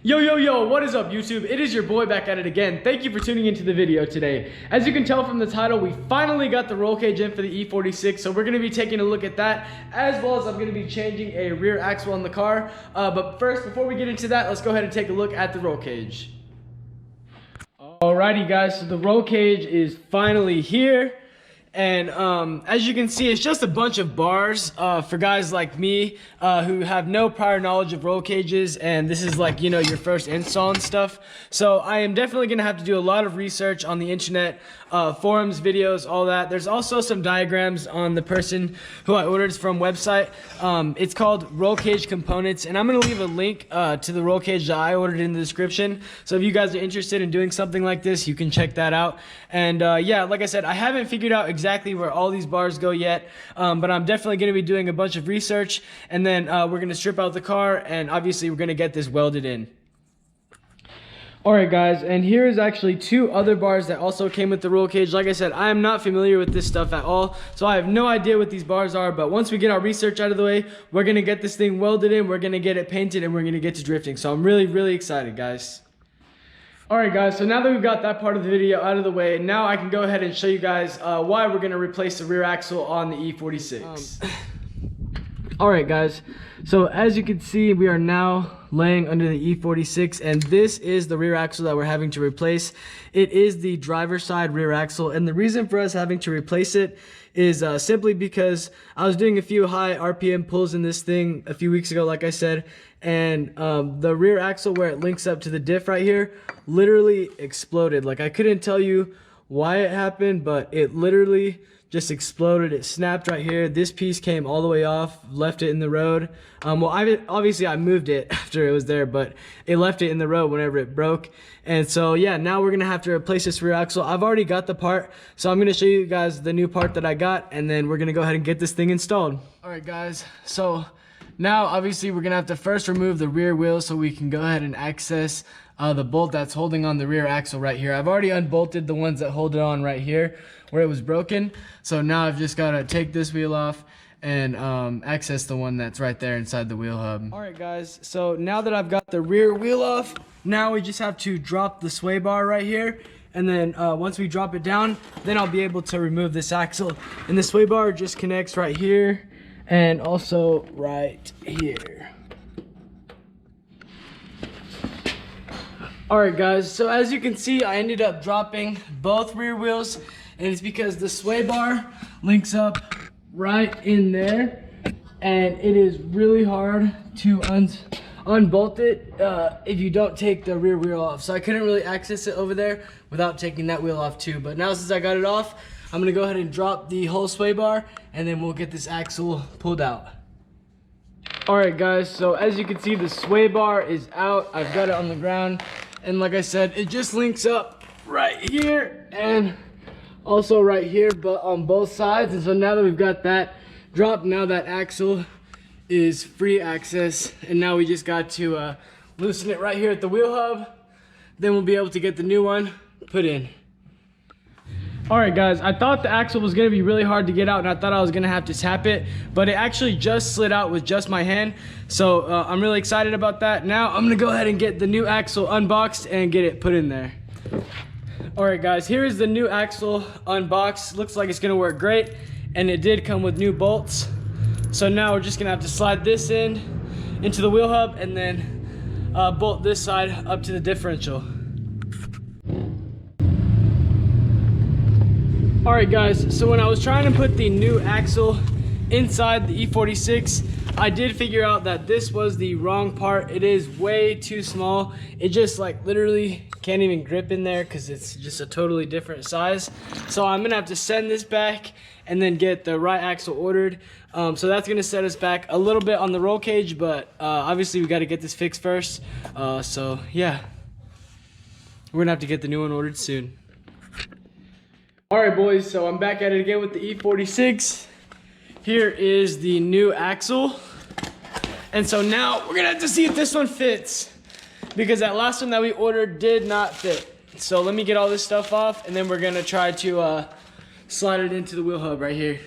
Yo, what is up YouTube? It is your boy back at it again. Thank you for tuning into the video today. As you can tell from the title, we finally got the roll cage in for the E46, so we're gonna be taking a look at that, as well as I'm gonna be changing a rear axle on the car. But first, before we get into that, let's go ahead and take a look at the roll cage. Alrighty guys, so the roll cage is finally here. And as you can see, it's just a bunch of bars for guys like me who have no prior knowledge of roll cages, and this is like, you know, your first install and stuff. So I am definitely gonna have to do a lot of research on the internet, forums, videos, all that. There's also some diagrams on the person who I ordered from website. It's called Roll Cage Components, and I'm gonna leave a link to the roll cage that I ordered in the description. So if you guys are interested in doing something like this, you can check that out. And yeah, like I said, I haven't figured out exactly where all these bars go yet, but I'm definitely going to be doing a bunch of research, and then we're going to strip out the car, and obviously we're going to get this welded in. Alright guys, and here is actually two other bars that also came with the roll cage. Like I said, I am not familiar with this stuff at all, so I have no idea what these bars are, but once we get our research out of the way, we're going to get this thing welded in, we're going to get it painted, and we're going to get to drifting. So I'm really excited, guys. Alright guys, so now that we've got that part of the video out of the way, now I can go ahead and show you guys why we're going to replace the rear axle on the E46. Alright guys, so as you can see, we are now laying under the E46, and this is the rear axle that we're having to replace. It is the driver's side rear axle, and the reason for us having to replace it is simply because I was doing a few high RPM pulls in this thing a few weeks ago, like I said, and the rear axle where it links up to the diff right here literally exploded. Like, I couldn't tell you why it happened, but it literally just exploded. It snapped right here. This piece came all the way off, left it in the road. Well, obviously I moved it after it was there, but it left it in the road whenever it broke. And so yeah, now we're gonna have to replace this rear axle. I've already got the part, so I'm gonna show you guys the new part that I got, and then we're gonna go ahead and get this thing installed. All right guys, so now obviously we're gonna have to first remove the rear wheel so we can go ahead and access the bolt that's holding on the rear axle right here. I've already unbolted the ones that hold it on right here where it was broken, so now I've just got to take this wheel off and access the one that's right there inside the wheel hub. Alright guys, so now that I've got the rear wheel off, now we just have to drop the sway bar right here, and then once we drop it down, then I'll be able to remove this axle. And the sway bar just connects right here and also right here. Alright guys, so as you can see, I ended up dropping both rear wheels, and it's because the sway bar links up right in there, and it is really hard to unbolt it if you don't take the rear wheel off. So I couldn't really access it over there without taking that wheel off too. But now since I got it off, I'm gonna go ahead and drop the whole sway bar, and then we'll get this axle pulled out. Alright guys, so as you can see, the sway bar is out. I've got it on the ground, and like I said, it just links up right here and also right here, but on both sides. And so now that we've got that dropped, now that axle is free access, and now we just got to loosen it right here at the wheel hub. Then we'll be able to get the new one put in. Alright guys, I thought the axle was going to be really hard to get out, and I thought I was going to have to tap it, but it actually just slid out with just my hand. So I'm really excited about that. Now I'm going to go ahead and get the new axle unboxed and get it put in there. Alright guys, here is the new axle unboxed. Looks like it's going to work great, and it did come with new bolts. So now we're just going to have to slide this into the wheel hub, and then bolt this side up to the differential. Alright guys, so when I was trying to put the new axle inside the E46, I did figure out that this was the wrong part. It is way too small. It just like literally can't even grip in there because it's just a totally different size. So I'm gonna have to send this back and then get the right axle ordered. So that's gonna set us back a little bit on the roll cage, but obviously we gotta get this fixed first. So yeah, we're gonna have to get the new one ordered soon. Alright boys, so I'm back at it again with the E46. Here is the new axle. And so now we're gonna have to see if this one fits, because that last one that we ordered did not fit. So let me get all this stuff off, and then we're gonna try to slide it into the wheel hub right here.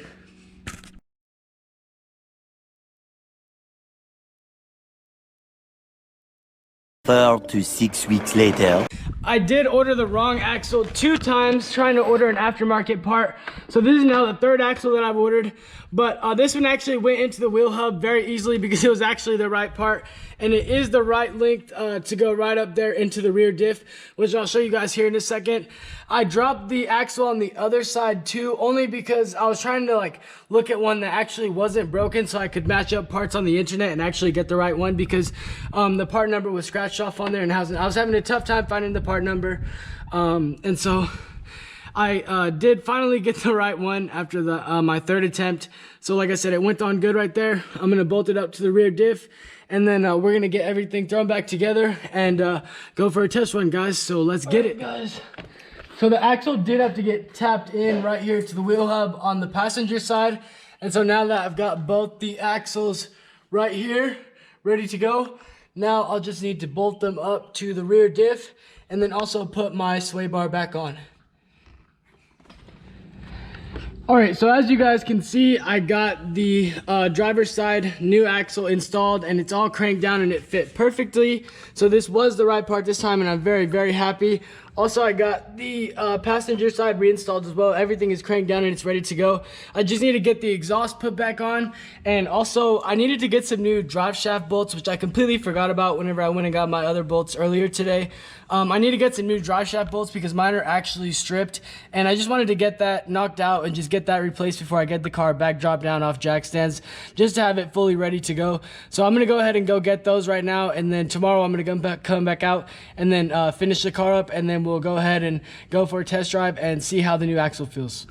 4 to 6 weeks later. I did order the wrong axle 2 times trying to order an aftermarket part. So this is now the 3rd axle that I've ordered. But this one actually went into the wheel hub very easily because it was actually the right part. And it is the right length to go right up there into the rear diff, which I'll show you guys here in a second. I dropped the axle on the other side too, only because I was trying to like look at one that actually wasn't broken so I could match up parts on the internet and actually get the right one, because the part number was scratched off on there and I was having a tough time finding the part number. And so I did finally get the right one after my 3rd attempt. So like I said, it went on good right there. I'm gonna bolt it up to the rear diff, and then we're gonna get everything thrown back together and go for a test run, guys. So let's get it, guys. So the axle did have to get tapped in right here to the wheel hub on the passenger side. And so now that I've got both the axles right here, ready to go, now I'll just need to bolt them up to the rear diff and then also put my sway bar back on. All right, so as you guys can see, I got the driver's side new axle installed and it's all cranked down and it fit perfectly. So this was the right part this time and I'm very, very happy. Also, I got the passenger side reinstalled as well. Everything is cranked down and it's ready to go. I just need to get the exhaust put back on. And also, I needed to get some new drive shaft bolts, which I completely forgot about whenever I went and got my other bolts earlier today. I need to get some new drive shaft bolts because mine are actually stripped. And I just wanted to get that knocked out and just get that replaced before I get the car back dropped down off jack stands, just to have it fully ready to go. So I'm going to go ahead and go get those right now. And then tomorrow I'm going to come back out and then finish the car up, and then we'll go ahead and go for a test drive and see how the new axle feels.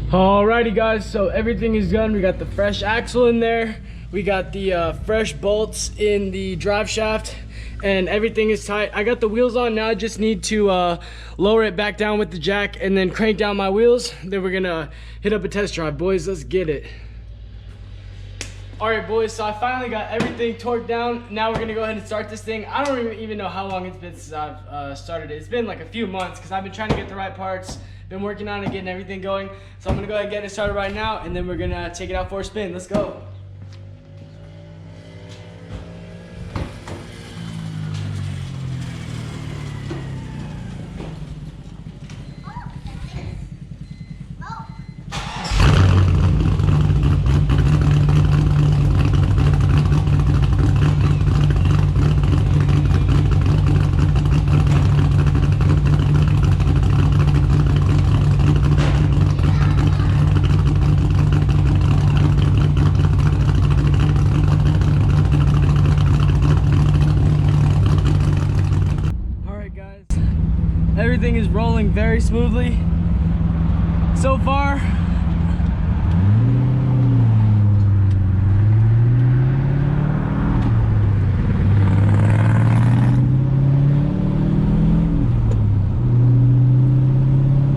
Alrighty guys, so everything is done. We got the fresh axle in there, we got the fresh bolts in the drive shaft, and everything is tight. I got the wheels on now. I just need to lower it back down with the jack and then crank down my wheels. Then we're gonna hit up a test drive. Boys, let's get it. All right, boys, so I finally got everything torqued down. Now we're gonna go ahead and start this thing. I don't even know how long it's been since I've started it. It's been like a few months because I've been trying to get the right parts, been working on it, getting everything going. So I'm gonna go ahead and get it started right now, and then we're gonna take it out for a spin. Let's go. Everything is rolling very smoothly so far.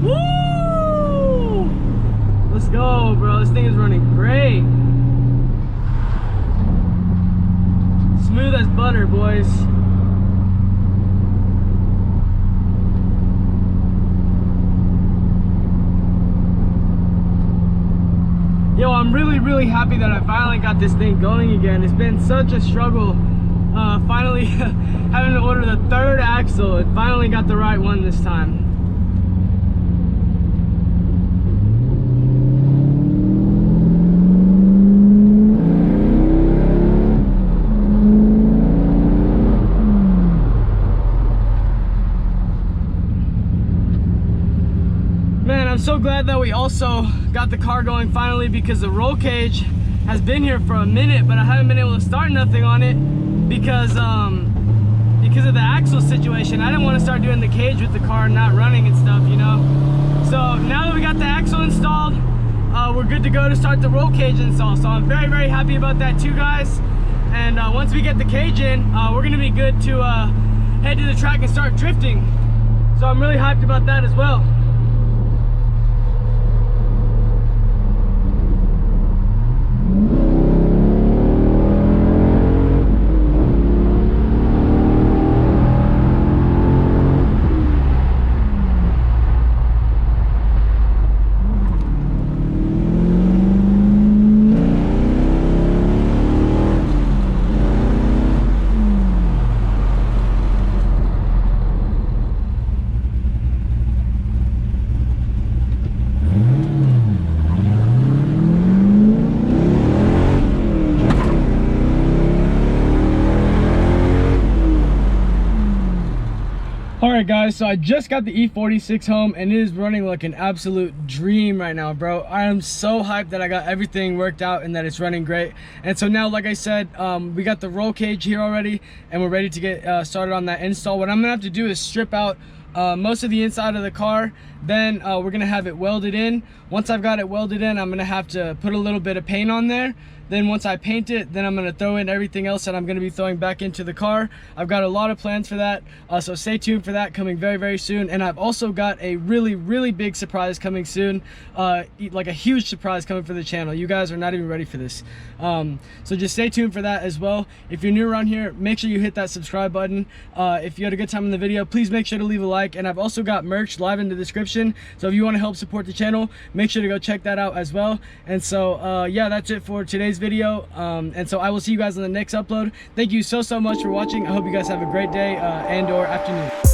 Woo! Let's go, bro. This thing is running great. Smooth as butter, boys. Yo, I'm really happy that I finally got this thing going again. It's been such a struggle finally having to order the 3rd axle. It finally got the right one this time. Man, I'm so glad that we also got the car going finally, because the roll cage has been here for a minute, but I haven't been able to start nothing on it because of the axle situation. I didn't want to start doing the cage with the car not running and stuff, you know. So now that we got the axle installed, we're good to go to start the roll cage install. So I'm very happy about that too, guys. And once we get the cage in, we're gonna be good to head to the track and start drifting. So I'm really hyped about that as well. Alright guys, so I just got the E46 home and it is running like an absolute dream right now, bro. I am so hyped that I got everything worked out and that it's running great. And so now, like I said, we got the roll cage here already and we're ready to get started on that install. What I'm gonna have to do is strip out most of the inside of the car, then we're gonna have it welded in. Once I've got it welded in, I'm gonna have to put a little bit of paint on there. Then once I paint it, then I'm gonna throw in everything else that I'm gonna be throwing back into the car. I've got a lot of plans for that, so stay tuned for that coming very, very soon. And I've also got a really, really big surprise coming soon, like a huge surprise coming for the channel. You guys are not even ready for this. So just stay tuned for that as well. If you're new around here, make sure you hit that subscribe button. If you had a good time in the video, please make sure to leave a like. And I've also got merch live in the description, so if you want to help support the channel, make sure to go check that out as well. And so yeah, that's it for today's video, and so I will see you guys on the next upload. Thank you so much for watching. I hope you guys have a great day and or afternoon.